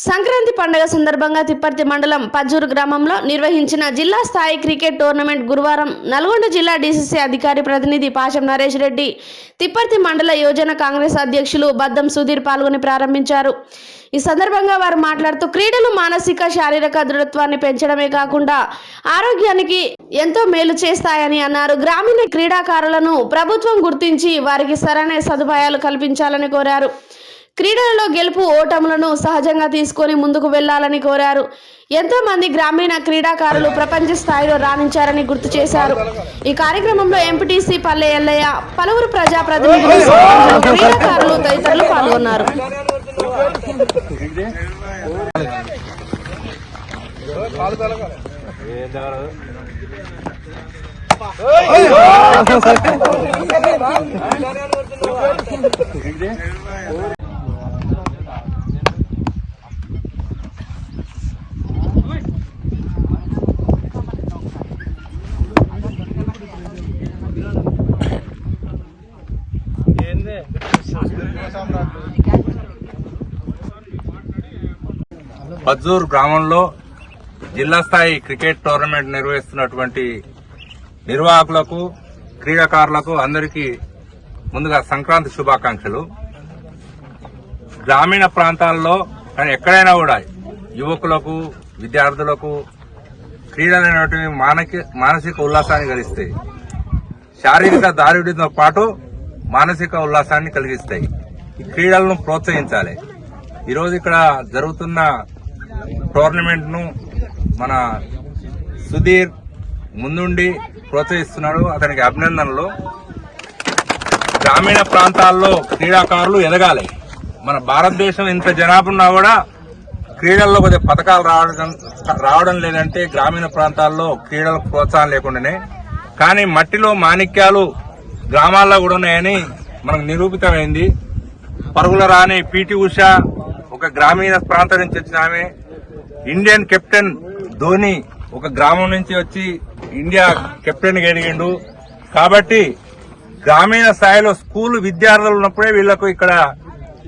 సంక్రాంతి పండుగ సందర్భంగా తిప్పర్తి మండలం పజ్జూరు గ్రామంలో నిర్వహించిన జిల్లా స్థాయి క్రికెట్ టోర్నమెంట్ గురువారం నల్గొండ జిల్లా డీసీసీ అధికారి ప్రతినిధి పాశం నరేష్ రెడ్డి, తిప్పర్తి మండల యువజన కాంగ్రెస్ అధ్యక్షులు బద్దం సుధీర్ పాల్గొని ప్రారంభించారు. ఈ సందర్భంగా వారు మాట్లాడుతూ క్రీడలు మానసిక శారీరక దృఢత్వాన్ని పెంచడమే కాకుండా ఆరోగ్యానికి ఎంతో మేలు చేస్తాయని అన్నారు. గ్రామీణ క్రీడాకారులను ప్రభుత్వం గుర్తించి వారికి సరైన సదుపాయాలు కల్పించాలని కోరారు. క్రీడలలో గెలుపు ఓటములను సహజంగా తీసుకొని ముందుకు వెళ్లాలని కోరారు. ఎంతో మంది గ్రామీణ క్రీడాకారులు ప్రపంచ స్థాయిలో రాణించారని గుర్తు చేశారు. ఈ కార్యక్రమంలో ఎంపీటీసీ పల్లె ఎల్లయ్య, పలువురు ప్రజాప్రతినిధులు, క్రీడాకారులు తదితరులు పాల్గొన్నారు. పజ్జూరు గ్రామంలో జిల్లా స్థాయి క్రికెట్ టోర్నమెంట్ నిర్వహిస్తున్నటువంటి నిర్వాహకులకు, క్రీడాకారులకు అందరికీ ముందుగా సంక్రాంతి శుభాకాంక్షలు. గ్రామీణ ప్రాంతాల్లో కానీ ఎక్కడైనా కూడా యువకులకు, విద్యార్థులకు క్రీడలు అనేటువంటి మానసిక ఉల్లాసాన్ని కలిగిస్తాయి. శారీరక దారుఢ్యంతో పాటు మానసిక ఉల్లాసాన్ని కలిగిస్తాయి. ఈ క్రీడలను ప్రోత్సహించాలి. ఈరోజు ఇక్కడ జరుగుతున్న టోర్నమెంట్ ను మన సుధీర్ ముందుండి ప్రోత్సహిస్తున్నాడు. అతనికి అభినందనలు. గ్రామీణ ప్రాంతాల్లో క్రీడాకారులు ఎదగాలి. మన భారతదేశం ఇంత జనాభా ఉన్నా కూడా క్రీడల్లో కొద్దిగా పథకాలు రావడం లేదంటే గ్రామీణ ప్రాంతాల్లో క్రీడలకు ప్రోత్సాహం లేకుండానే. కానీ మట్టిలో మాణిక్యాలు గ్రామాల్లో కూడా ఉన్నాయని మనకు నిరూపితమైంది. పరుగుల రాని పీటీ ఉష ఒక గ్రామీణ ప్రాంతం నుంచి వచ్చిన ఆమె. ఇండియన్ కెప్టెన్ ధోని ఒక గ్రామం నుంచి వచ్చి ఇండియా కెప్టెన్ గా ఎదిగిండు. కాబట్టి గ్రామీణ స్థాయిలో స్కూల్ విద్యార్థులు ఉన్నప్పుడే వీళ్లకు ఇక్కడ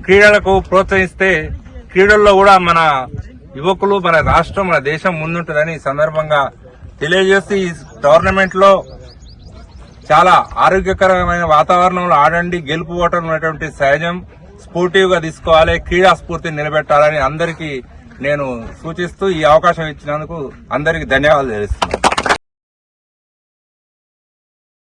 క్రీడలకు ప్రోత్సహిస్తే క్రీడల్లో కూడా మన యువకులు, మన రాష్ట్రం, మన దేశం ముందుంటుందని సందర్భంగా తెలియజేస్తూ ఈ టోర్నమెంట్ లో చాలా ఆరోగ్యకరమైన వాతావరణంలో ఆడండి. గెలుపు ఓటం అనేటువంటి సహజం. స్పోర్టివ్ గా తీసుకోవాలి. క్రీడా స్ఫూర్తిని నిలబెట్టాలని అందరికీ నేను సూచిస్తూ ఈ అవకాశం ఇచ్చినందుకు అందరికీ ధన్యవాదాలు తెలుస్తున్నాను.